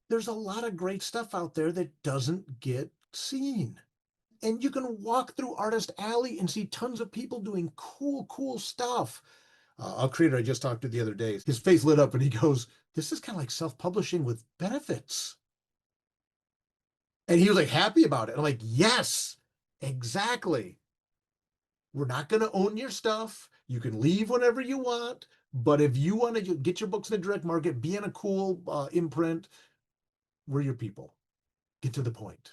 There's a lot of great stuff out there that doesn't get seen. And you can walk through Artist Alley and see tons of people doing cool stuff. A creator I just talked to the other day, his face lit up and he goes, "This is kind of like self-publishing with benefits." And he was like happy about it. I'm like, yes, exactly. We're not going to own your stuff. You can leave whenever you want. But if you want to get your books in the direct market, be in a cool imprint, we're your people. Get to the point.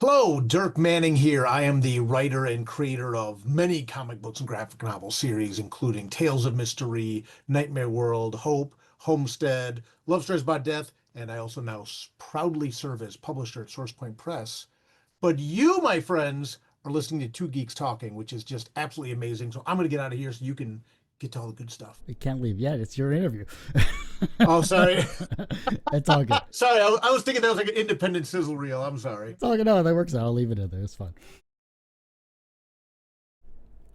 Hello, Dirk Manning here. I am the writer and creator of many comic books and graphic novel series, including Tales of Mystery, Nightmare World, Hope, Homestead, Love Stories About Death, and I also now proudly serve as publisher at SourcePoint Press. But you, my friends, are listening to Two Geeks Talking, which is just absolutely amazing. So I'm going to get out of here so you can get to all the good stuff. You can't leave yet. It's your interview. Oh, sorry. It's all good. Sorry, I was thinking that was like an independent sizzle reel. I'm sorry. It's all good. No, that works out. I'll leave it in there. It's fun.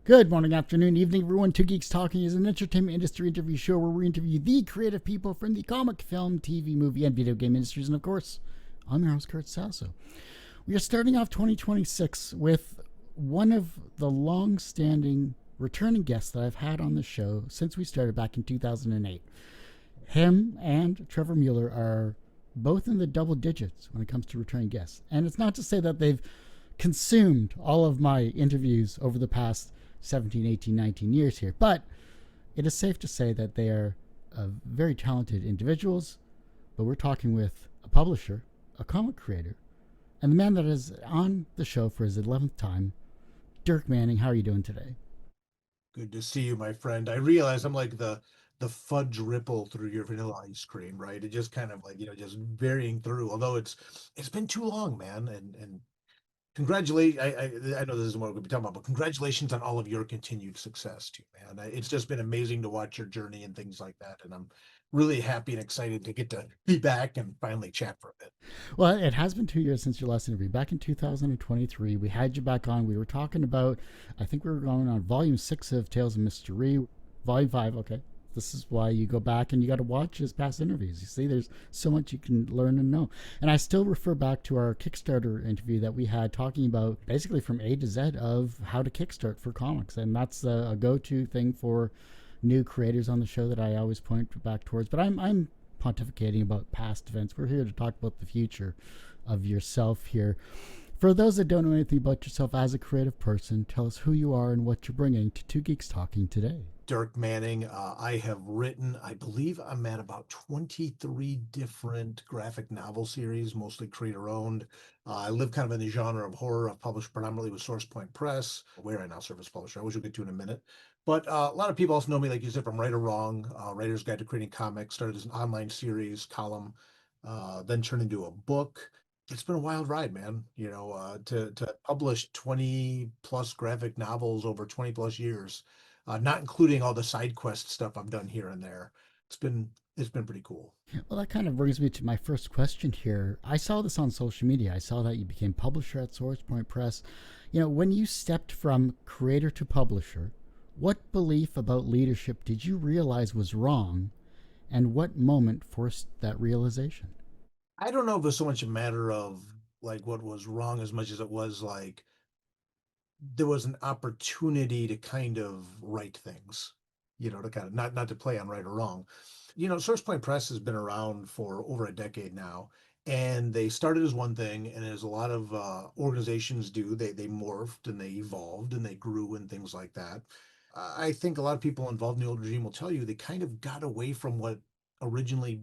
Good morning, afternoon, evening, everyone. Two Geeks Talking is an entertainment industry interview show where we interview the creative people from the comic, film, TV, movie, and video game industries. And of course, I'm your host, Kurt Sasso. We are starting off 2026 with one of the long-standing returning guests that I've had on the show since we started back in 2008. Him and Trevor Mueller are both in the double digits when it comes to returning guests. And it's not to say that they've consumed all of my interviews over the past 17, 18, 19 years here, but it is safe to say that they are very talented individuals. But we're talking with a publisher, a comic creator, and the man that is on the show for his 11th time, Dirk Manning. How are you doing today? Good to see you, my friend. I realize I'm like the fudge ripple through your vanilla ice cream, right? It just kind of like, just varying through. Although it's been too long, man. And congratulations. I know this isn't what we're gonna be talking about, but congratulations on all of your continued success too, man. It's just been amazing to watch your journey and things like that. And I'm really happy and excited to get to be back and finally chat for a bit. Well, it has been 2 years since your last interview. Back in 2023, we had you back on. We were talking about, I think we were going on volume 6 of Tales of Mystery, volume 5. Okay. This is why you go back and you got to watch his past interviews. You see, there's so much you can learn and know. And I still refer back to our Kickstarter interview that we had talking about basically from A to Z of how to kickstart for comics. And that's a go to thing for new creators on the show that I always point back towards. But I'm pontificating about past events. We're here to talk about the future of yourself here. For those that don't know anything about yourself as a creative person, tell us who you are and what you're bringing to Two Geeks Talking today. Dirk Manning. I have written, I believe I'm at about 23 different graphic novel series, mostly creator owned. I live kind of in the genre of horror. I've published predominantly with SourcePoint Press, where I now serve as publisher, which we'll get to in a minute. But a lot of people also know me, like you said, from Right or Wrong, Writer's Guide to Creating Comics, started as an online series column, then turned into a book. It's been a wild ride, man. To publish 20 plus graphic novels over 20 plus years, not including all the side quest stuff I've done here and there. It's been pretty cool. Well, that kind of brings me to my first question here. I saw this on social media. I saw that you became publisher at SourcePoint Press. When you stepped from creator to publisher, what belief about leadership did you realize was wrong, and what moment forced that realization? I don't know if it's so much a matter of like what was wrong as much as it was like there was an opportunity to kind of right things, to kind of not to play on right or wrong. SourcePoint Press has been around for over a decade now, and they started as one thing, and as a lot of organizations do, they morphed and they evolved and they grew and things like that. I think a lot of people involved in the old regime will tell you they kind of got away from what originally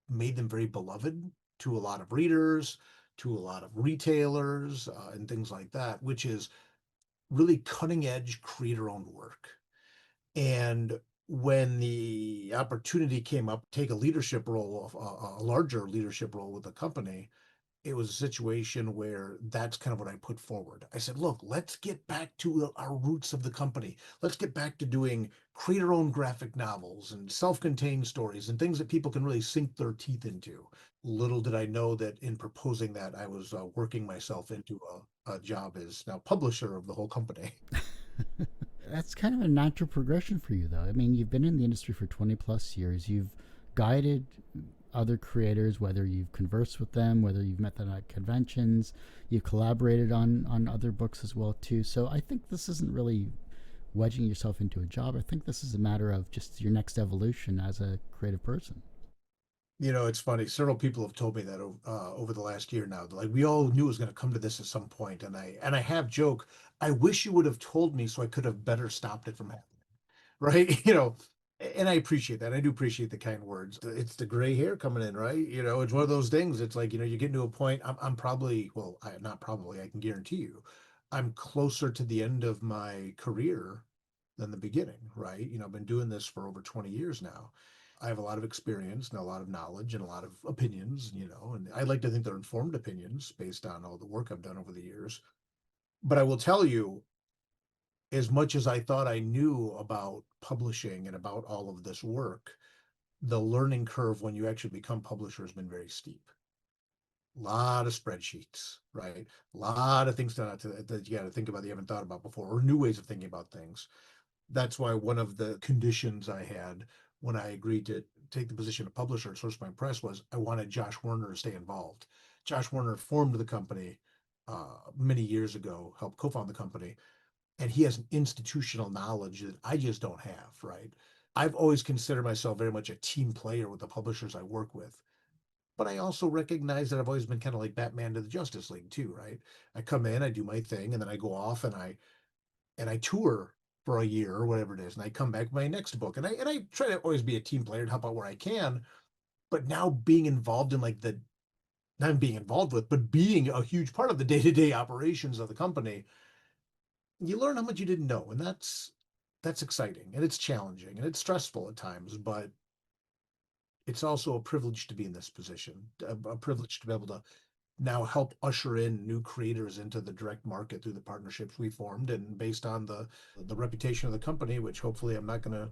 made them very beloved to a lot of readers, to a lot of retailers, and things like that, which is really cutting edge creator owned work. And when the opportunity came up, take a leadership role, a larger leadership role with the company, it was a situation where that's kind of what I put forward. I said, look, let's get back to our roots of the company. Let's get back to doing creator-owned graphic novels and self-contained stories and things that people can really sink their teeth into. Little did I know that in proposing that, I was working myself into a job as now publisher of the whole company. That's kind of a natural progression for you, though. I mean, you've been in the industry for 20 plus years. You've guided other creators, whether you've conversed with them, whether you've met them at conventions, you've collaborated on other books as well too. So I think this isn't really wedging yourself into a job. I think this is a matter of just your next evolution as a creative person. It's funny. Several people have told me that over the last year now. Like we all knew it was going to come to this at some point, and I have joke. I wish you would have told me so I could have better stopped it from happening. Right? And I appreciate that. I do appreciate the kind words. It's the gray hair coming in, right? It's one of those things. It's like, you get to a point. I'm probably, well, not probably, I can guarantee you, I'm closer to the end of my career than the beginning, right? I've been doing this for over 20 years now. I have a lot of experience and a lot of knowledge and a lot of opinions, and I like to think they're informed opinions based on all the work I've done over the years. But I will tell you, as much as I thought I knew about publishing and about all of this work, the learning curve when you actually become publisher has been very steep. A lot of spreadsheets, right? A lot of things that you got to think about that you haven't thought about before, or new ways of thinking about things. That's why one of the conditions I had when I agreed to take the position of publisher at Sourcepoint Press was I wanted Josh Werner to stay involved. Josh Werner formed the company many years ago, helped co-found the company, and he has an institutional knowledge that I just don't have, right? I've always considered myself very much a team player with the publishers I work with. But I also recognize that I've always been kind of like Batman to the Justice League too, right? I come in, I do my thing, and then I go off and I tour for a year or whatever it is, and I come back with my next book. And I try to always be a team player and help out where I can. But now being involved in like the not being involved with, but being a huge part of the day-to-day operations of the company, you learn how much you didn't know, and that's exciting and it's challenging and it's stressful at times, but it's also a privilege to be in this position, a privilege to be able to now help usher in new creators into the direct market through the partnerships we formed and based on the reputation of the company, which hopefully I'm not going to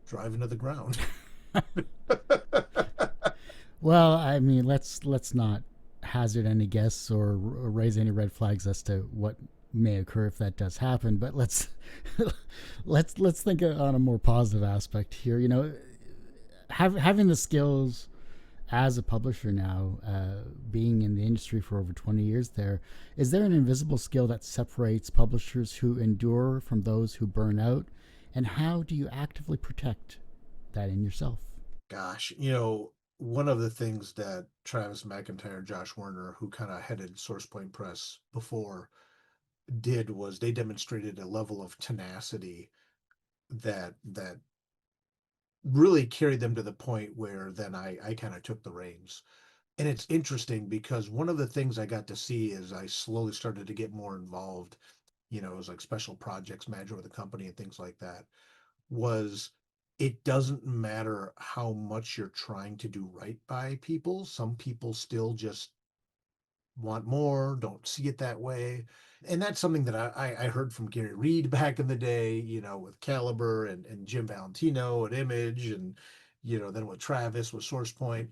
drive into the ground. Well, I mean, let's not hazard any guess or raise any red flags as to what may occur if that does happen. But let's think on a more positive aspect here. Having the skills as a publisher now, being in the industry for over 20 years, is there an invisible skill that separates publishers who endure from those who burn out, and how do you actively protect that in yourself? Gosh, one of the things that Travis McIntyre, Josh Werner, who kind of headed SourcePoint Press before, did was they demonstrated a level of tenacity that really carried them to the point where then I kind of took the reins. And it's interesting because one of the things I got to see as I slowly started to get more involved, it was like special projects manager with the company and things like that, was it doesn't matter how much you're trying to do right by people. Some people still just want more, don't see it that way. And that's something that I heard from Gary Reed back in the day, with Caliber and Jim Valentino at Image and, then with Travis with SourcePoint,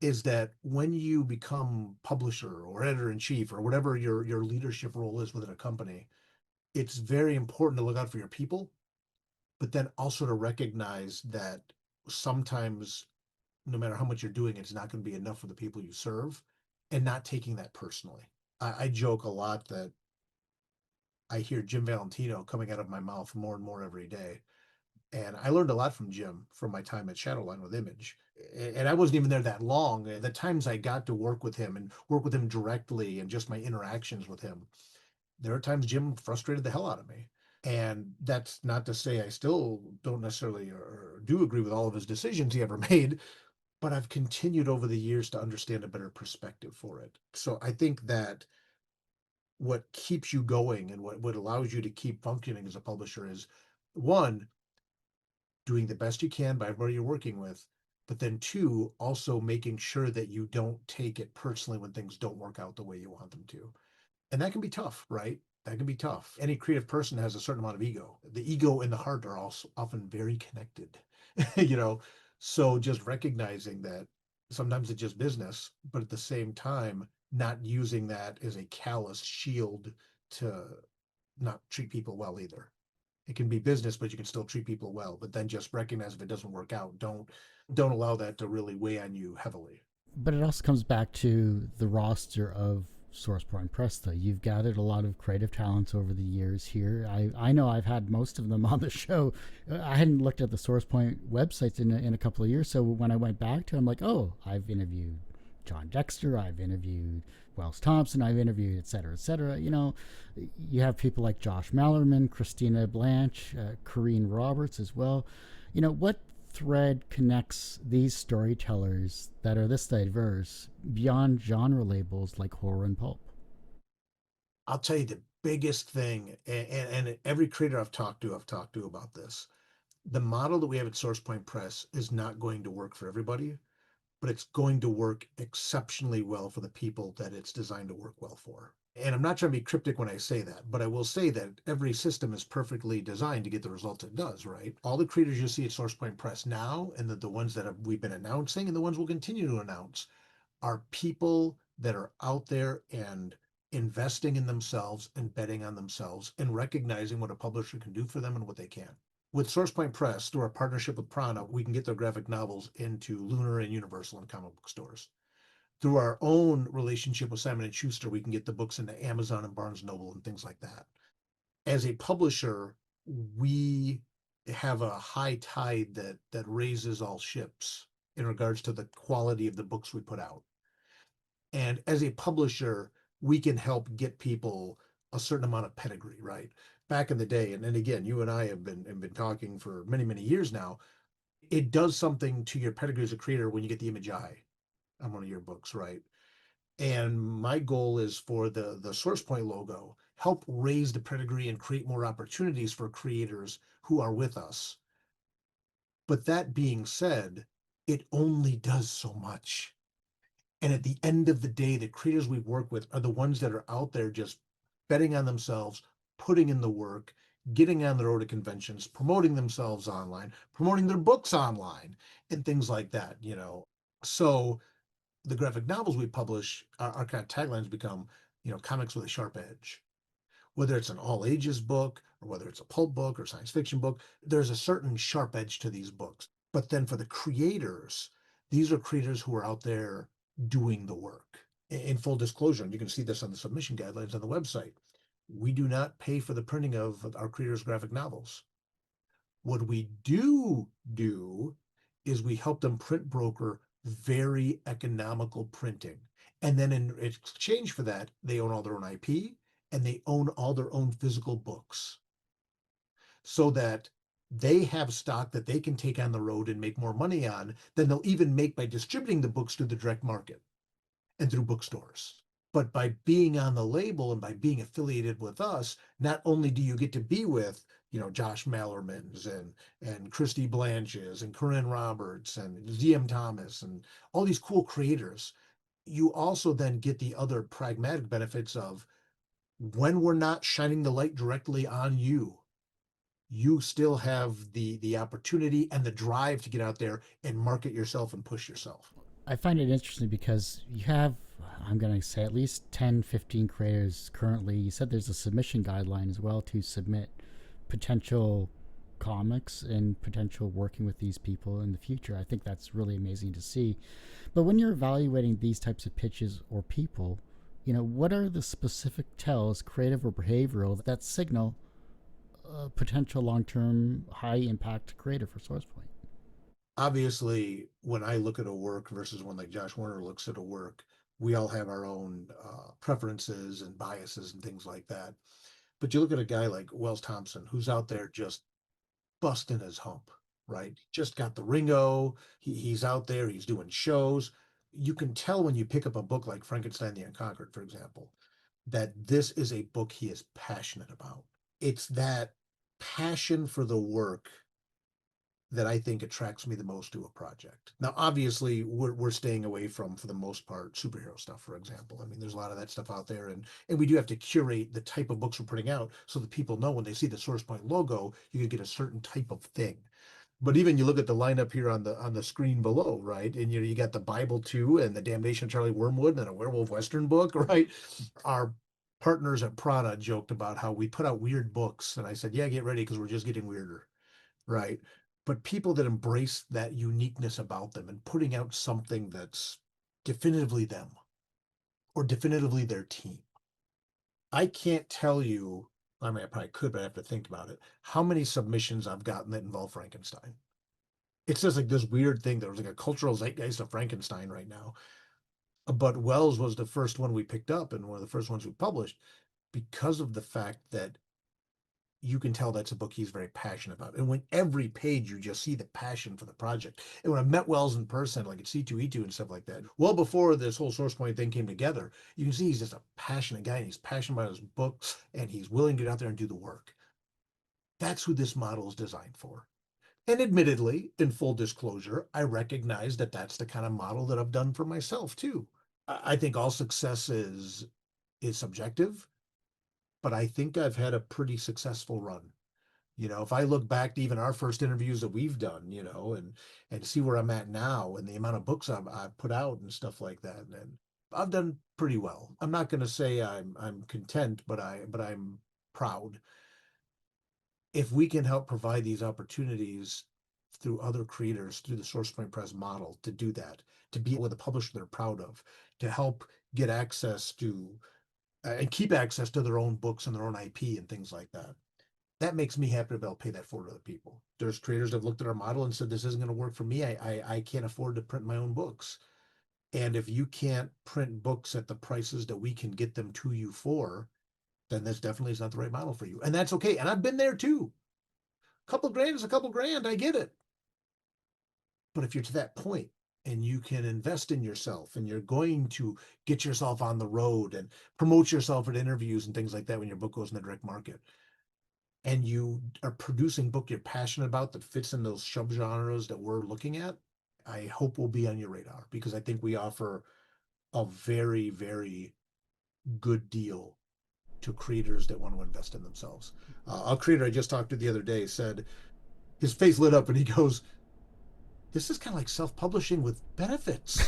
is that when you become publisher or editor in chief or whatever your leadership role is within a company, it's very important to look out for your people, but then also to recognize that sometimes no matter how much you're doing, it's not going to be enough for the people you serve and not taking that personally. I joke a lot that I hear Jim Valentino coming out of my mouth more and more every day. And I learned a lot from Jim from my time at Shadowline with Image. And I wasn't even there that long. The times I got to work with him and work with him directly and just my interactions with him, there are times Jim frustrated the hell out of me. And that's not to say I still don't necessarily or do agree with all of his decisions he ever made, but I've continued over the years to understand a better perspective for it. So I think that what keeps you going and what allows you to keep functioning as a publisher is one, doing the best you can by everybody you're working with, but then two, also making sure that you don't take it personally when things don't work out the way you want them to. And that can be tough, right? That can be tough. Any creative person has a certain amount of ego. The ego and the heart are also often very connected, you know. So just recognizing that sometimes it's just business, but at the same time, not using that as a callous shield to not treat people well either. It can be business, but you can still treat people well. But then just recognize if it doesn't work out, don't. Don't allow that to really weigh on you heavily. But it also comes back to the roster of SourcePoint Press, though. You've gathered a lot of creative talents over the years here. I know I've had most of them on the show. I hadn't looked at the SourcePoint websites in a couple of years. So when I went back to it, I'm like, oh, I've interviewed John Dexter, I've interviewed Wells Thompson, I've interviewed, et cetera, et cetera. You know, you have people like Josh Mallerman, Christina Blanche, Corrine Roberts as well. You know, what thread connects these storytellers that are this diverse beyond genre labels like horror and pulp? I'll tell you the biggest thing, and every creator I've talked to about this. The model that we have at SourcePoint Press is not going to work for everybody, but it's going to work exceptionally well for the people that it's designed to work well for. And I'm not trying to be cryptic when I say that, but I will say that every system is perfectly designed to get the results it does, right? All the creators you see at SourcePoint Press now, and the ones that we've been announcing, and the ones we'll continue to announce, are people that are out there and investing in themselves and betting on themselves and recognizing what a publisher can do for them and what they can. With SourcePoint Press, through our partnership with Prana, we can get their graphic novels into Lunar and Universal and comic book stores. Through our own relationship with Simon and Schuster, we can get the books into Amazon and Barnes and Noble and things like that. As a publisher, we have a high tide that raises all ships in regards to the quality of the books we put out. And as a publisher, we can help get people a certain amount of pedigree, right? Back in the day, and again, you and I have been talking for many, many years now. It does something to your pedigree as a creator when you get the image eye on one of your books, right? And my goal is for the SourcePoint logo, help raise the pedigree and create more opportunities for creators who are with us. But that being said, it only does so much. And at the end of the day, the creators we work with are the ones that are out there just betting on themselves, putting in the work, getting on the road to conventions, promoting themselves online, promoting their books online, and things like that, you know. So the graphic novels we publish, our kind of taglines become, you know, comics with a sharp edge. Whether it's an all ages book or whether it's a pulp book or science fiction book, there's a certain sharp edge to these books. But then for the creators, these are creators who are out there doing the work. In full disclosure, and you can see this on the submission guidelines on the website, we do not pay for the printing of our creators' graphic novels. What we do is we help them print broker very economical printing. And then in exchange for that, they own all their own IP and they own all their own physical books so that they have stock that they can take on the road and make more money on than they'll even make by distributing the books through the direct market and through bookstores. But by being on the label and by being affiliated with us, not only do you get to be with, you know, Josh Mallerman's and Christy Blanches and Corinne Roberts and ZM Thomas and all these cool creators, you also then get the other pragmatic benefits of when we're not shining the light directly on you, you still have the opportunity and the drive to get out there and market yourself and push yourself. I find it interesting because you have, I'm going to say, at least 10, 15 creators currently. You said there's a submission guideline as well to submit potential comics and potential working with these people in the future. I think that's really amazing to see. But when you're evaluating these types of pitches or people, you know, what are the specific tells, creative or behavioral, that signal a potential long-term high-impact creator for SourcePoint? Obviously, when I look at a work versus when like Josh Warner looks at a work, we all have our own preferences and biases and things like that. But you look at a guy like Wells Thompson, who's out there just busting his hump, right? Just got the Ringo. He's out there. He's doing shows. You can tell when you pick up a book like Frankenstein the Unconquered, for example, that this is a book he is passionate about. It's that passion for the work that I think attracts me the most to a project. Now, obviously, we're staying away from, for the most part, superhero stuff, for example. I mean, there's a lot of that stuff out there, and we do have to curate the type of books we're putting out so that people know when they see the SourcePoint logo, you can get a certain type of thing. But even you look at the lineup here on the screen below, right? And you got the Bible 2 and the Damnation of Charlie Wormwood and a Werewolf Western book, right? Our partners at Prada joked about how we put out weird books, and I said, "Yeah, get ready because we're just getting weirder." Right. but people that embrace that uniqueness about them and putting out something that's definitively them or definitively their team. I can't tell you, I mean, I probably could, but I have to think about it, how many submissions I've gotten that involve Frankenstein. It's just like this weird thing. There was like a cultural zeitgeist of Frankenstein right now. But Wells was the first one we picked up and one of the first ones we published because of the fact that you can tell that's a book he's very passionate about. And when every page you just see the passion for the project. And when I met Wells in person, like at C2E2 and stuff like that, well before this whole source point thing came together, you can see he's just a passionate guy and he's passionate about his books and he's willing to get out there and do the work. That's who this model is designed for. And admittedly, in full disclosure, I recognize that that's the kind of model that I've done for myself too. I think all success is subjective, but I think I've had a pretty successful run. If I look back to even our first interviews that we've done, and see where I'm at now and the amount of books I've put out and stuff like that, and I've done pretty well. I'm not going to say I'm content, but I'm proud. If we can help provide these opportunities through other creators, through the SourcePoint Press model, to do that, to be with a publisher they're proud of, to help get access to and keep access to their own books and their own IP and things like that. That makes me happy to be able to pay that forward to other people. There's creators that have looked at our model and said, this isn't going to work for me. I can't afford to print my own books. And if you can't print books at the prices that we can get them to you for, then this definitely is not the right model for you. And that's okay. And I've been there too. A couple grand is a couple grand. I get it. But if you're to that point and you can invest in yourself and you're going to get yourself on the road and promote yourself at interviews and things like that when your book goes in the direct market, and you are producing book you're passionate about that fits in those subgenres that we're looking at, I hope we'll be on your radar because I think we offer a very, very good deal to creators that want to invest in themselves. A creator I just talked to the other day said his face lit up and he goes, this is kind of like self-publishing with benefits.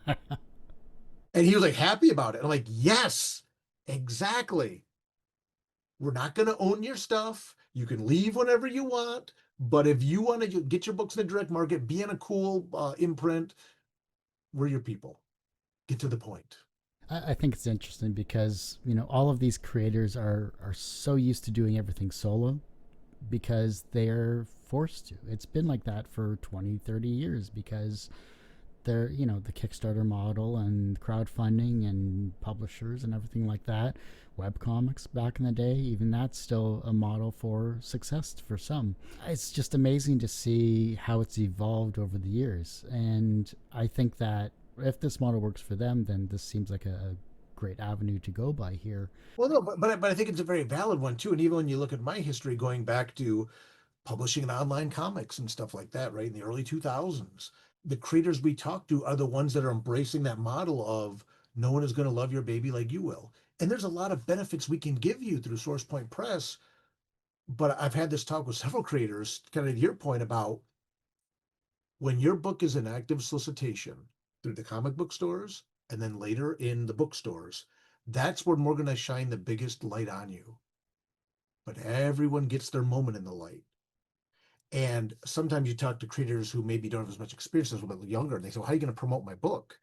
And he was like happy about it. I'm like, yes, exactly. We're not going to own your stuff. You can leave whenever you want. But if you want to get your books in the direct market, be in a cool imprint, we're your people. Get to the point. I think it's interesting because all of these creators are so used to doing everything solo because they're forced to. It's been like that for 20, 30 years because they're, the Kickstarter model and crowdfunding and publishers and everything like that. Webcomics back in the day, even that's still a model for success for some. It's just amazing to see how it's evolved over the years. And I think that if this model works for them, then this seems like a great avenue to go by here. Well, no, but I think it's a very valid one too. And even when you look at my history going back to publishing in online comics and stuff like that, right in the early 2000s, the creators we talk to are the ones that are embracing that model of no one is going to love your baby like you will. And there's a lot of benefits we can give you through SourcePoint Press. But I've had this talk with several creators, kind of your point about when your book is in active solicitation through the comic book stores and then later in the bookstores, that's when we're going to shine the biggest light on you. But everyone gets their moment in the light. And sometimes you talk to creators who maybe don't have as much experience as a little bit younger, and they say, well, how are you going to promote my book?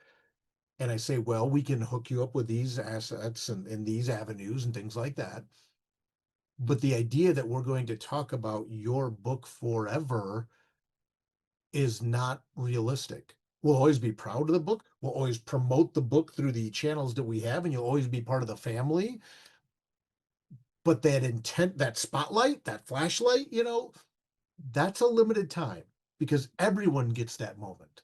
And I say, well, we can hook you up with these assets and these avenues and things like that. But the idea that we're going to talk about your book forever is not realistic. We'll always be proud of the book. We'll always promote the book through the channels that we have, and you'll always be part of the family. But that intent, that spotlight, that flashlight, that's a limited time because everyone gets that moment.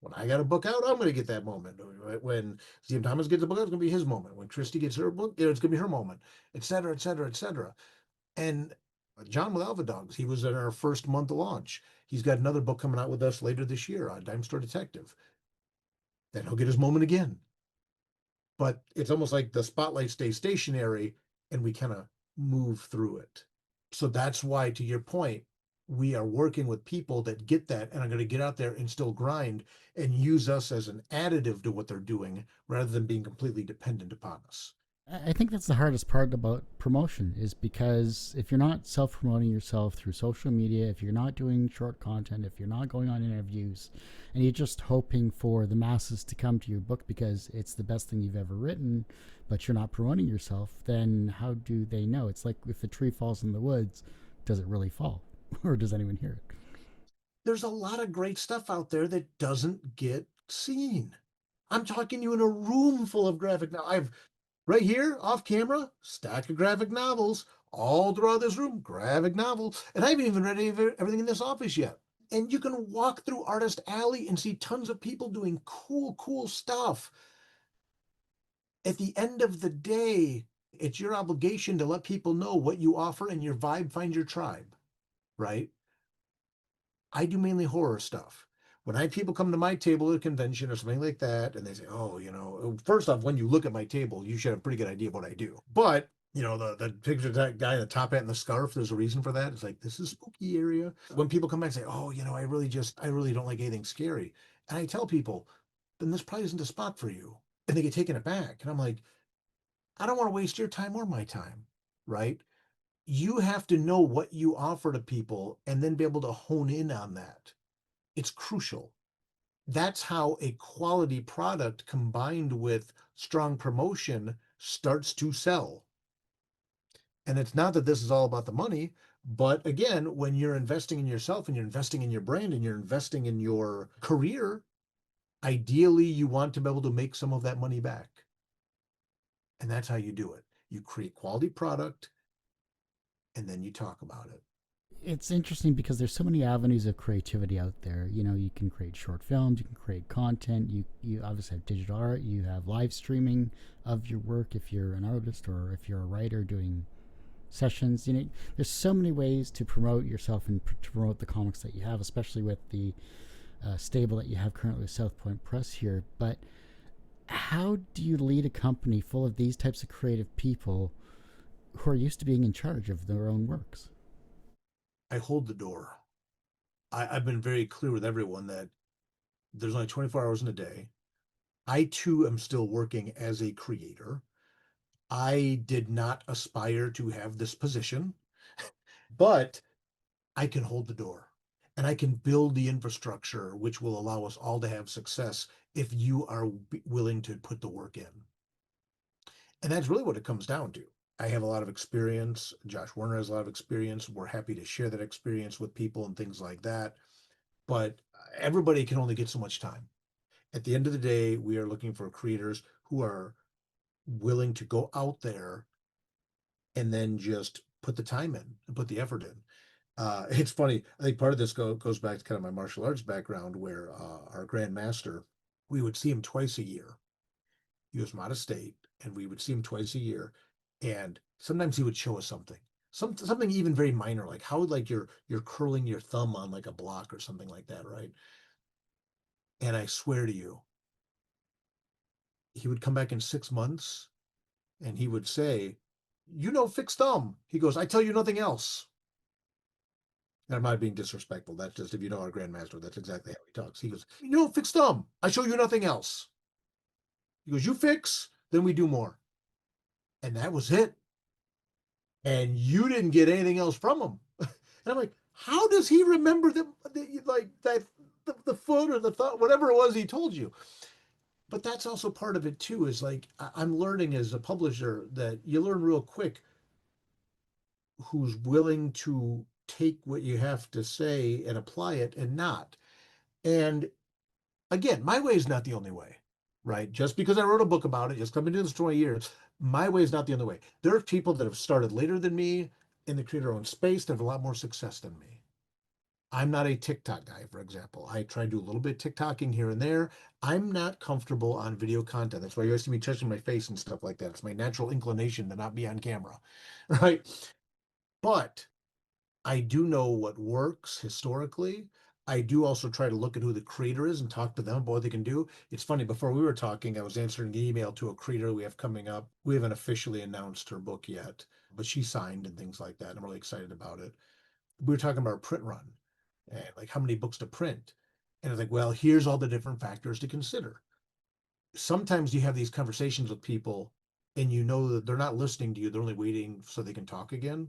When I got a book out, I'm going to get that moment. When Steve Thomas gets a book out, it's going to be his moment. When Christy gets her book, it's going to be her moment, et cetera, et cetera, et cetera. And John with Alpha Dogs, he was in our first month of launch. He's got another book coming out with us later this year on Dime Store Detective. Then he'll get his moment again. But it's almost like the spotlight stays stationary and we kind of move through it. So that's why, to your point, we are working with people that get that and are going to get out there and still grind and use us as an additive to what they're doing rather than being completely dependent upon us. I think that's the hardest part about promotion is because if you're not self promoting yourself through social media, if you're not doing short content, if you're not going on interviews, and you're just hoping for the masses to come to your book because it's the best thing you've ever written, but you're not promoting yourself, then how do they know? It's like if a tree falls in the woods, does it really fall? Or does anyone hear it? There's a lot of great stuff out there that doesn't get seen. I'm talking to you in a room full of graphic now. I've right here off camera, stack of graphic novels all throughout this room, graphic novels, and I haven't even read everything in this office yet. And you can walk through Artist Alley and see tons of people doing cool stuff. At the end of the day, it's your obligation to let people know what you offer and your vibe find your tribe, right? I do mainly horror stuff. When I have people come to my table at a convention or something like that, and they say, "Oh, first off, when you look at my table, you should have a pretty good idea of what I do." But the picture of that guy in the top hat and the scarf, there's a reason for that. It's like this is spooky area. When people come back and say, "Oh, I really don't like anything scary," and I tell people, then this probably isn't a spot for you, and they get taken aback, and I'm like, I don't want to waste your time or my time, right? You have to know what you offer to people and then be able to hone in on that. It's crucial. That's how a quality product combined with strong promotion starts to sell. And it's not that this is all about the money, but again, when you're investing in yourself and you're investing in your brand and you're investing in your career, ideally you want to be able to make some of that money back. And that's how you do it. You create quality product and then you talk about it. It's interesting because there's so many avenues of creativity out there. You know, you can create short films, you can create content, you obviously have digital art, you have live streaming of your work if you're an artist or if you're a writer doing sessions. You know, there's so many ways to promote yourself and to promote the comics that you have, especially with the stable that you have currently with South Point Press here. But how do you lead a company full of these types of creative people who are used to being in charge of their own works? I hold the door. I've been very clear with everyone that there's only 24 hours in a day. I too am still working as a creator. I did not aspire to have this position, but I can hold the door and I can build the infrastructure which will allow us all to have success if you are willing to put the work in. And that's really what it comes down to. I have a lot of experience. Josh Werner has a lot of experience. We're happy to share that experience with people and things like that. But everybody can only get so much time. At the end of the day, we are looking for creators who are willing to go out there and then just put the time in and put the effort in. It's funny. I think part of this goes back to kind of my martial arts background, where our Grand Master, we would see him twice a year. He was from out of state, and we would see him twice a year. And sometimes he would show us something even very minor, like how like you're curling your thumb on like a block or something like that, right? And I swear to you, he would come back in 6 months and he would say, fixed thumb. He goes, I tell you nothing else. And I'm not being disrespectful. That's just, if you know our grandmaster, that's exactly how he talks. He goes, fixed thumb. I show you nothing else. He goes, you fix, then we do more. And that was it. And you didn't get anything else from him. And I'm like, how does he remember like that, the foot or the thought, whatever it was he told you? But that's also part of it too, is like I'm learning as a publisher that you learn real quick who's willing to take what you have to say and apply it and not. And again, my way is not the only way, right? Just because I wrote a book about it, just coming to this 20 years, my way is not the only way. There are people that have started later than me in the creator owned space that have a lot more success than me. I'm not a TikTok guy, for example. I try to do a little bit of TikToking here and there. I'm not comfortable on video content. That's why you always see me touching my face and stuff like that. It's my natural inclination to not be on camera, right? But I do know what works historically. I do also try to look at who the creator is and talk to them about what they can do. It's funny, before we were talking, I was answering an email to a creator we have coming up. We haven't officially announced her book yet, but she signed and things like that. I'm really excited about it. We were talking about a print run and like how many books to print. And it's like, well, here's all the different factors to consider. Sometimes you have these conversations with people and you know that they're not listening to you, they're only waiting so they can talk again.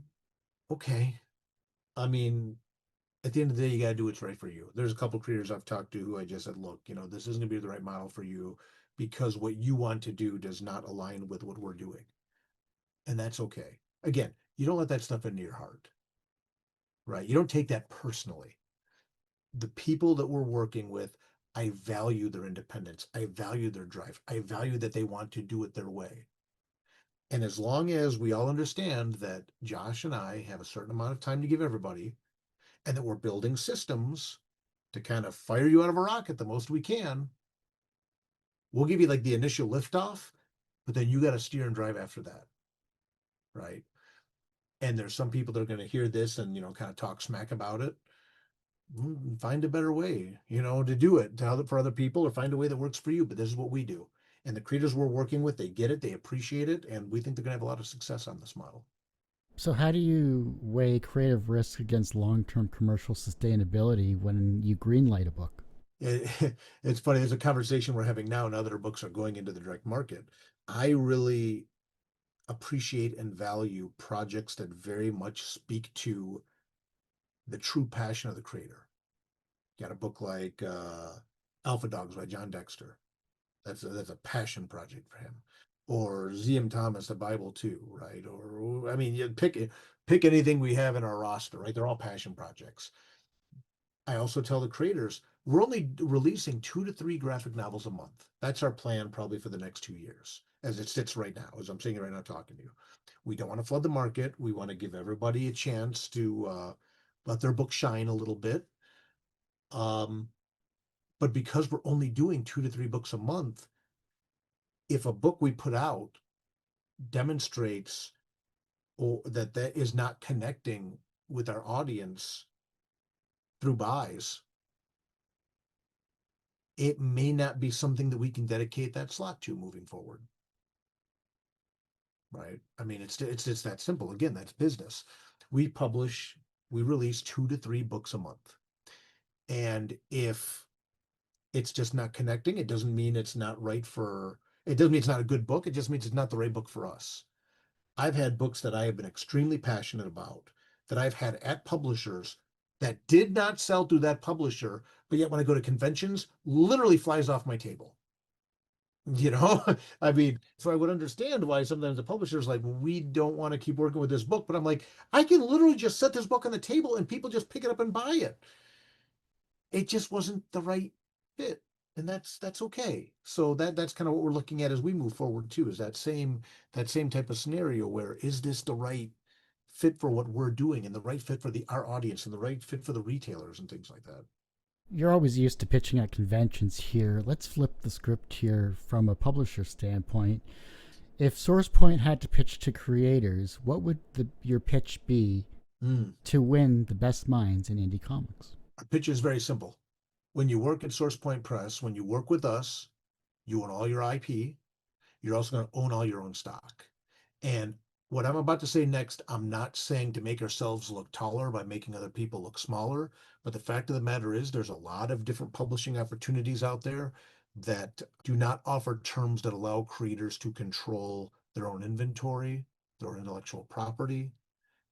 Okay. I mean, at the end of the day, you got to do what's right for you. There's a couple creators I've talked to who I just said, look, this isn't going to be the right model for you because what you want to do does not align with what we're doing. And that's okay. Again, you don't let that stuff into your heart, right? You don't take that personally. The people that we're working with, I value their independence. I value their drive. I value that they want to do it their way. And as long as we all understand that Josh and I have a certain amount of time to give everybody, and that we're building systems to kind of fire you out of a rocket the most we can, we'll give you like the initial liftoff, but then you got to steer and drive after that, right? And there's some people that are going to hear this and kind of talk smack about it. Find a better way, to do it for other people, or find a way that works for you. But this is what we do. And the creators we're working with, they get it, they appreciate it, and we think they're going to have a lot of success on this model. So, how do you weigh creative risk against long term commercial sustainability when you greenlight a book? It's funny. There's a conversation we're having now. Now that our books are going into the direct market, I really appreciate and value projects that very much speak to the true passion of the creator. Got a book like Alpha Dogs by John Dexter. That's a passion project for him. Or Z.M. Thomas, the Bible too, right? Or I mean, you pick anything we have in our roster, right? They're all passion projects. I also tell the creators we're only releasing 2 to 3 graphic novels a month. That's our plan probably for the next 2 years, as it sits right now, as I'm sitting right now talking to you. We don't want to flood the market. We want to give everybody a chance to let their book shine a little bit. Um, but because we're only doing 2 to 3 books a month, if a book we put out demonstrates or that is not connecting with our audience through buys, it may not be something that we can dedicate that slot to moving forward. Right? I mean, it's just that simple. Again, that's business. We publish, we release 2 to 3 books a month. And if it's just not connecting, it doesn't mean it's not right for, it doesn't mean it's not a good book. It just means it's not the right book for us. I've had books that I have been extremely passionate about that I've had at publishers that did not sell through that publisher, but yet when I go to conventions, literally flies off my table. You know, I mean, so I would understand why sometimes the publisher's like, we don't want to keep working with this book. But I'm like, I can literally just set this book on the table and people just pick it up and buy it. It just wasn't the right fit. And that's okay. So that's kind of what we're looking at as we move forward too, is that same type of scenario where is this the right fit for what we're doing and the right fit for our audience and the right fit for the retailers and things like that. You're always used to pitching at conventions here. Let's flip the script here from a publisher standpoint. If SourcePoint had to pitch to creators, what would your pitch be Mm. to win the best minds in indie comics? Our pitch is very simple. When you work at SourcePoint Press, when you work with us, you own all your IP. You're also going to own all your own stock. And what I'm about to say next, I'm not saying to make ourselves look taller by making other people look smaller. But the fact of the matter is, there's a lot of different publishing opportunities out there that do not offer terms that allow creators to control their own inventory, their intellectual property,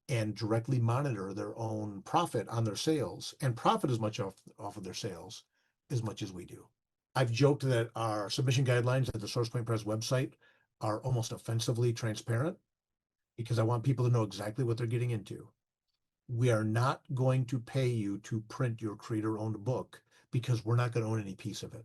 and directly monitor their own profit on their sales and profit as much off of their sales as much as we do. I've joked that our submission guidelines at the SourcePoint Press website are almost offensively transparent because I want people to know exactly what they're getting into. We are not going to pay you to print your creator-owned book because we're not going to own any piece of it.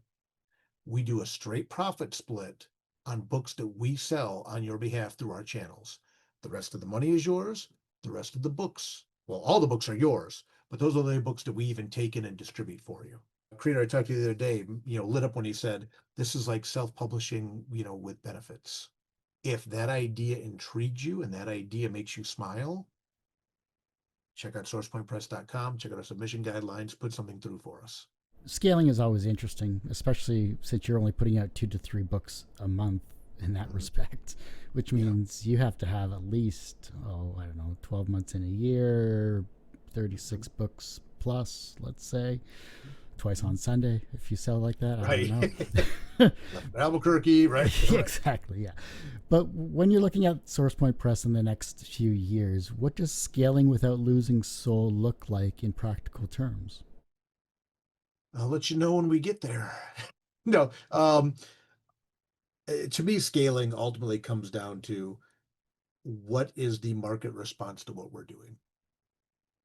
We do a straight profit split on books that we sell on your behalf through our channels. The rest of the money is yours. The rest of the books, well, all the books are yours, but those are the books that we even take in and distribute for you. A creator I talked to the other day, lit up when he said, this is like self-publishing, with benefits. If that idea intrigues you and that idea makes you smile, check out sourcepointpress.com, check out our submission guidelines, put something through for us. Scaling is always interesting, especially since you're only putting out 2 to 3 books a month in that respect, which means you have to have at least, 12 months in a year, 36 books plus, let's say. twice on Sunday if you sell like that. I don't Right. know. Left in Albuquerque, right? Right. Exactly, yeah. But when you're looking at SourcePoint Press in the next few years, what does scaling without losing soul look like in practical terms? I'll let you know when we get there. No, to me, scaling ultimately comes down to what is the market response to what we're doing.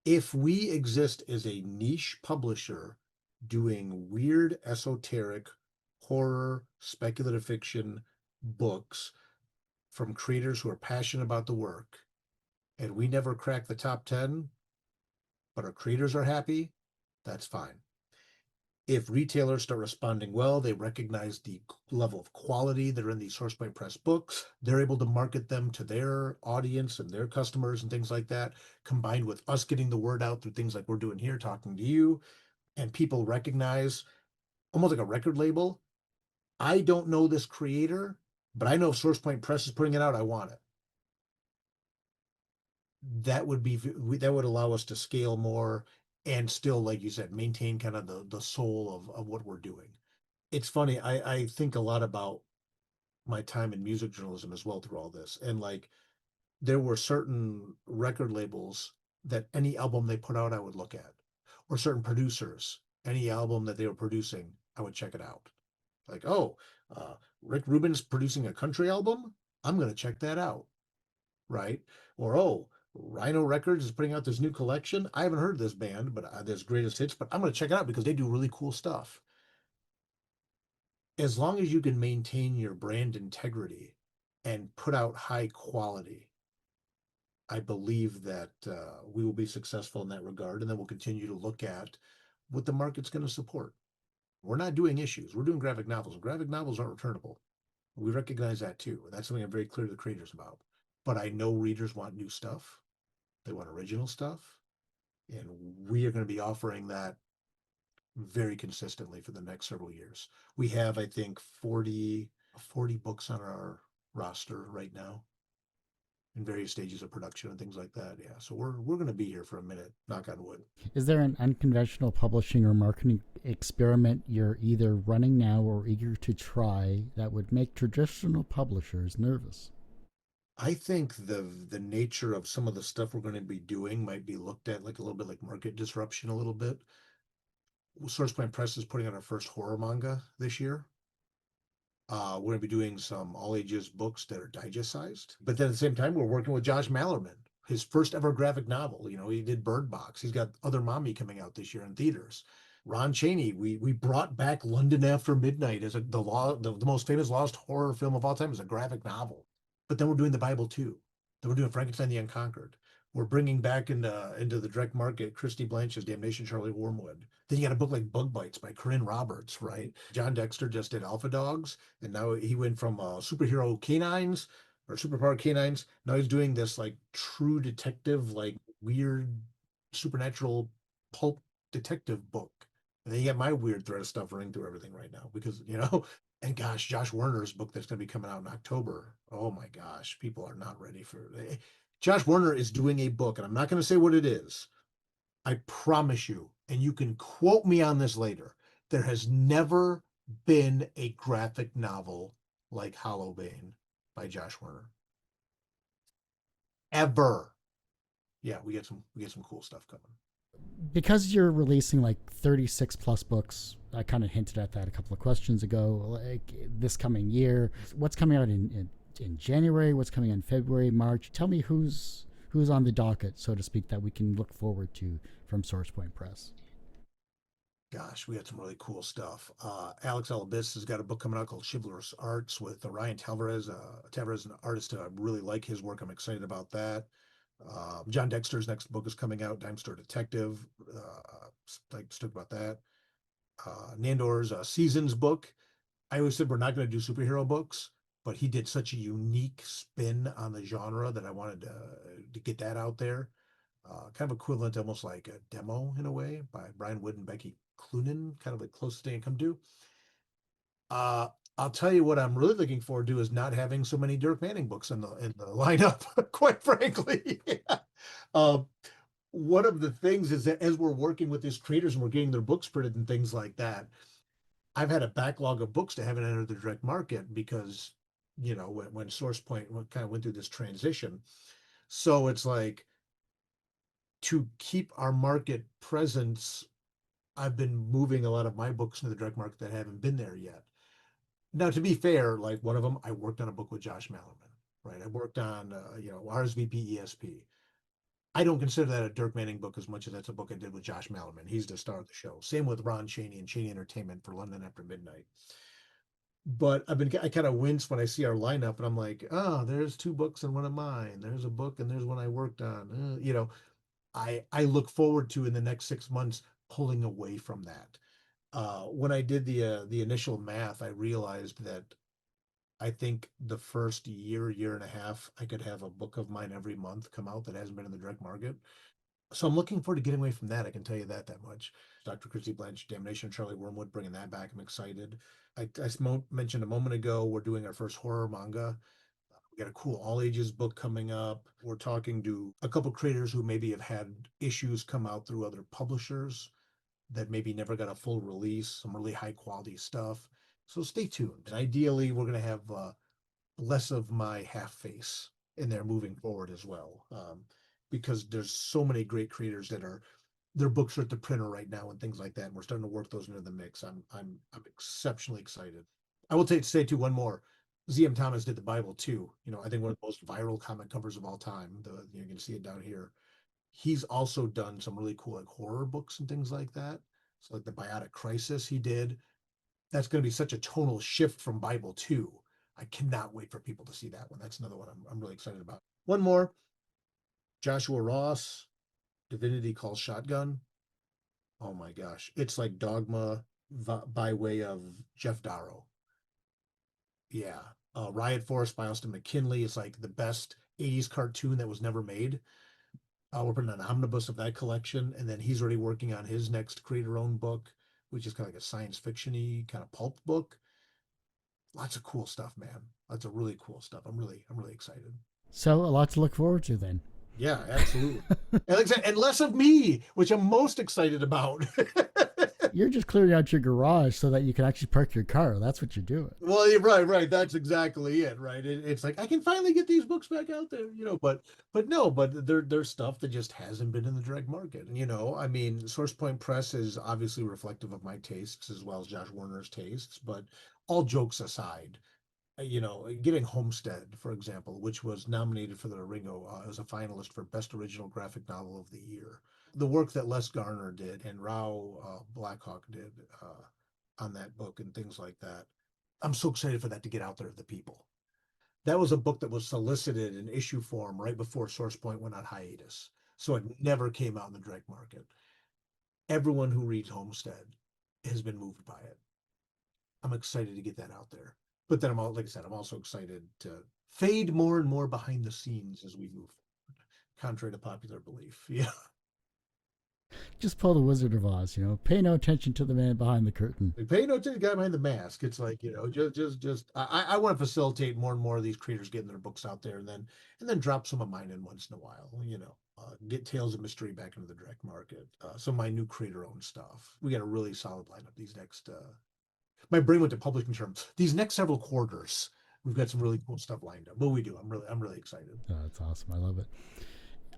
If we exist as a niche publisher doing weird, esoteric, horror, speculative fiction books from creators who are passionate about the work, and we never crack the top 10, but our creators are happy, that's fine. If retailers start responding well, they recognize the level of quality that are in these SourcePoint Press books. They're able to market them to their audience and their customers and things like that, combined with us getting the word out through things like we're doing here, talking to you, and people recognize almost like a record label. I don't know this creator, but I know if SourcePoint Press is putting it out, I want it. That would allow us to scale more and still, like you said, maintain kind of the soul of what we're doing. It's funny, I think a lot about my time in music journalism as well through all this. And like there were certain record labels that any album they put out I would look at, or certain producers, any album that they were producing, I would check it out. Like, oh, Rick Rubin's producing a country album, I'm gonna check that out, right? Or oh, Rhino Records is putting out this new collection. I haven't heard this band, but this greatest hits, but I'm gonna check it out because they do really cool stuff. As long as you can maintain your brand integrity and put out high quality, I believe that we will be successful in that regard. And then we'll continue to look at what the market's going to support. We're not doing issues, we're doing graphic novels. Graphic novels aren't returnable. We recognize that too. That's something I'm very clear to the creators about. But I know readers want new stuff, they want original stuff. And we are going to be offering that very consistently for the next several years. We have, I think, 40 books on our roster right now in various stages of production and things like that. Yeah. So we're going to be here for a minute, knock on wood. Is there an unconventional publishing or marketing experiment you're either running now or eager to try that would make traditional publishers nervous? I think the nature of some of the stuff we're going to be doing might be looked at like a little bit like market disruption a little bit. SourcePoint Press is putting out our first horror manga this year. We're going to be doing some all ages books that are digest sized. But then at the same time, we're working with Josh Mallerman, his first ever graphic novel. You know, he did Bird Box. He's got Other Mommy coming out this year in theaters. Ron Chaney, we brought back London After Midnight as the most famous lost horror film of all time as a graphic novel. But then we're doing the Bible too. Then we're doing Frankenstein the Unconquered. We're bringing back into the direct market Christy Blanche's Damnation Charlie Wormwood. Then you got a book like Bug Bites by Corinne Roberts, right? John Dexter just did Alpha Dogs, and now he went from superhero canines or superpower canines. Now he's doing this like true detective, like weird supernatural pulp detective book. And then you got my weird thread of stuff running through everything right now because and gosh, Josh Werner's book that's going to be coming out in October. Oh my gosh, people are not ready for it. Josh Werner is doing a book, and I'm not going to say what it is. I promise you, and you can quote me on this later. There has never been a graphic novel like Hollow Bane by Josh Werner. Ever. Yeah, we get some cool stuff coming. Because you're releasing like 36 plus books, I kind of hinted at that a couple of questions ago. Like this coming year, what's coming out in January? What's coming in February, March? Tell me who's on the docket, so to speak, that we can look forward to from SourcePoint Press. Gosh, we had some really cool stuff. Alex Alabis has got a book coming out called Chivalrous Arts with Ryan Tavares. Tavares, an artist. I really like his work. I'm excited about that. John Dexter's next book is coming out, Dime Store Detective. Like stoked about that. Nandor's Seasons book. I always said we're not going to do superhero books, but he did such a unique spin on the genre that I wanted to get that out there. Kind of equivalent, almost like a demo in a way by Brian Wood and Becky Cloonan, kind of the closest thing I come to. Uh, I'll tell you what I'm really looking forward to is not having so many Dirk Manning books in the lineup, quite frankly. um, one of the things is that as we're working with these creators and we're getting their books printed and things like that, I've had a backlog of books that haven't entered the direct market because, when SourcePoint kind of went through this transition. So it's like to keep our market presence, I've been moving a lot of my books into the direct market that haven't been there yet. Now, to be fair, like one of them, I worked on a book with Josh Malerman, right? I worked on, RSVP ESP. I don't consider that a Dirk Manning book as much as that's a book I did with Josh Malerman. He's the star of the show. Same with Ron Chaney and Chaney Entertainment for London After Midnight. But I kind of wince when I see our lineup and I'm like, oh, there's two books and one of mine. There's a book and there's one I worked on. I look forward to in the next 6 months pulling away from that. When I did the initial math, I realized that I think the first year and a half, I could have a book of mine every month come out that hasn't been in the direct market. So I'm looking forward to getting away from that. I can tell you that much. Dr. Christy Blanche, Damnation, Charlie Wormwood, bringing that back. I'm excited. I mentioned a moment ago, we're doing our first horror manga. We got a cool all ages book coming up. We're talking to a couple creators who maybe have had issues come out through other publishers that maybe never got a full release, some really high quality stuff. So stay tuned. And ideally, we're going to have less of my half face in there moving forward as well. Because there's so many great creators that are their books are at the printer right now and things like that. And we're starting to work those into the mix. I'm exceptionally excited. I will say too one more. Z.M. Thomas did the Bible too. I think one of the most viral comic covers of all time. You can see it down here. He's also done some really cool like horror books and things like that. So like the Biotic Crisis he did. That's going to be such a tonal shift from Bible too. I cannot wait for people to see that one. That's another one I'm really excited about. One more, Joshua Ross, Divinity Calls Shotgun. Oh my gosh, it's like Dogma by way of Jeff Darrow. Yeah, Riot Force by Austin McKinley is like the best '80s cartoon that was never made. We're putting an omnibus of that collection, and then he's already working on his next creator-owned book, which is kind of like a science fiction-y kind of pulp book. Lots of cool stuff, man. Lots of really cool stuff. I'm really excited. So a lot to look forward to then. Yeah, absolutely. And like I said, and less of me, which I'm most excited about. You're just clearing out your garage so that you can actually park your car. That's what you're doing. Well, yeah, right. That's exactly it, right? It's like I can finally get these books back out there, but no, but there's stuff that just hasn't been in the direct market. And I mean, SourcePoint Press is obviously reflective of my tastes as well as Josh Warner's tastes. But all jokes aside, getting Homestead, for example, which was nominated for the Ringo as a finalist for Best Original Graphic Novel of the Year. The work that Les Garner did and Rao Blackhawk did on that book and things like that. I'm so excited for that to get out there to the people. That was a book that was solicited in issue form right before SourcePoint went on hiatus. So it never came out in the direct market. Everyone who reads Homestead has been moved by it. I'm excited to get that out there. But then like I said, I'm also excited to fade more and more behind the scenes as we move forward, contrary to popular belief. Yeah. Just pull the Wizard of Oz, pay no attention to the man behind the curtain. They pay no attention to the guy behind the mask. It's like, just I want to facilitate more and more of these creators getting their books out there and then drop some of mine in once in a while, get Tales of Mystery back into the direct market. Some of my new creator owned stuff. We got a really solid lineup these next my brain went to publishing terms. These next several quarters, we've got some really cool stuff lined up. But we do. I'm really excited. Oh, that's awesome. I love it.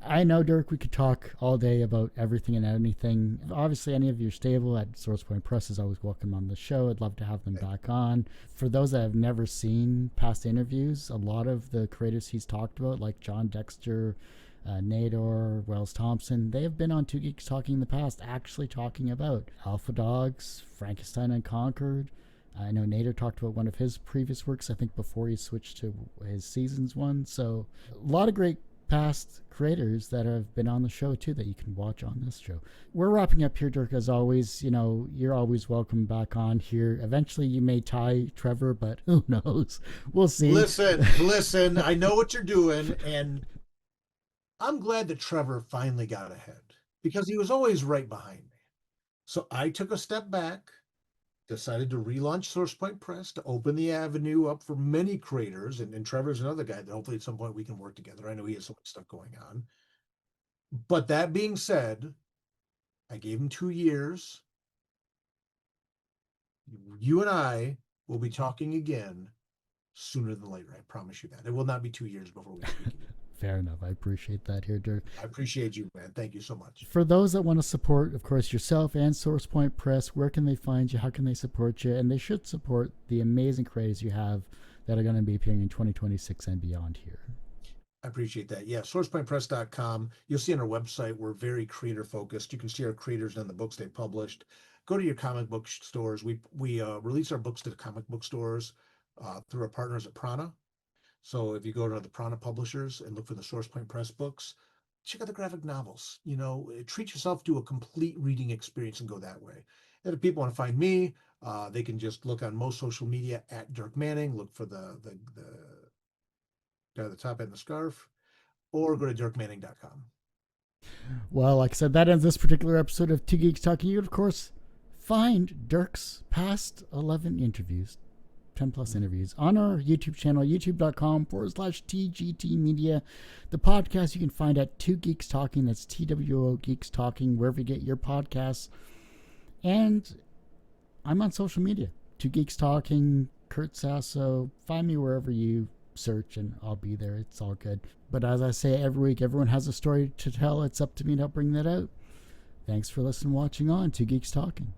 I know, Dirk, we could talk all day about everything and anything. Obviously, any of your stable at SourcePoint Press is always welcome on the show. I'd love to have them back on. For those that have never seen past interviews, a lot of the creators he's talked about, like John Dexter, Nador, Wells Thompson, they have been on Two Geeks Talking in the past, actually talking about Alpha Dogs, Frankenstein Unconquered. I know Nader talked about one of his previous works, I think before he switched to his Seasons one. So a lot of great past creators that have been on the show too that you can watch on this show. We're wrapping up here, Dirk, as always. You're always welcome back on here. Eventually you may tie Trevor, but who knows? We'll see. Listen, I know what you're doing, and I'm glad that Trevor finally got ahead because he was always right behind me. So I took a step back, decided to relaunch SourcePoint Press to open the avenue up for many creators. And Trevor's another guy that hopefully at some point we can work together. I know he has so much stuff going on. But that being said, I gave him 2 years. You and I will be talking again sooner than later. I promise you that. It will not be 2 years before we speak again. Fair enough. I appreciate that here, Dirk. I appreciate you, man. Thank you so much. For those that want to support, of course, yourself and SourcePoint Press, where can they find you? How can they support you? And they should support the amazing creators you have that are going to be appearing in 2026 and beyond here. I appreciate that. Yeah, sourcepointpress.com. You'll see on our website, we're very creator focused. You can see our creators and the books they published. Go to your comic book stores. We release our books to the comic book stores through our partners at Prana. So if you go to the Prana publishers and look for the SourcePoint Press books, check out the graphic novels. Treat yourself to a complete reading experience and go that way. And if people want to find me, they can just look on most social media at Dirk Manning. Look for the guy at the top end of the scarf, or go to dirkmanning.com. Well, like I said, that ends this particular episode of Two Geeks Talking. You can, of course, find Dirk's past 11 interviews, 10 plus interviews, on our YouTube channel, youtube.com/TGT Media. The podcast you can find at Two Geeks Talking. That's TWO Geeks Talking, wherever you get your podcasts. And I'm on social media. Two Geeks Talking, Kurt Sasso. Find me wherever you search and I'll be there. It's all good. But as I say every week, everyone has a story to tell. It's up to me to bring that out. Thanks for listening and watching on Two Geeks Talking.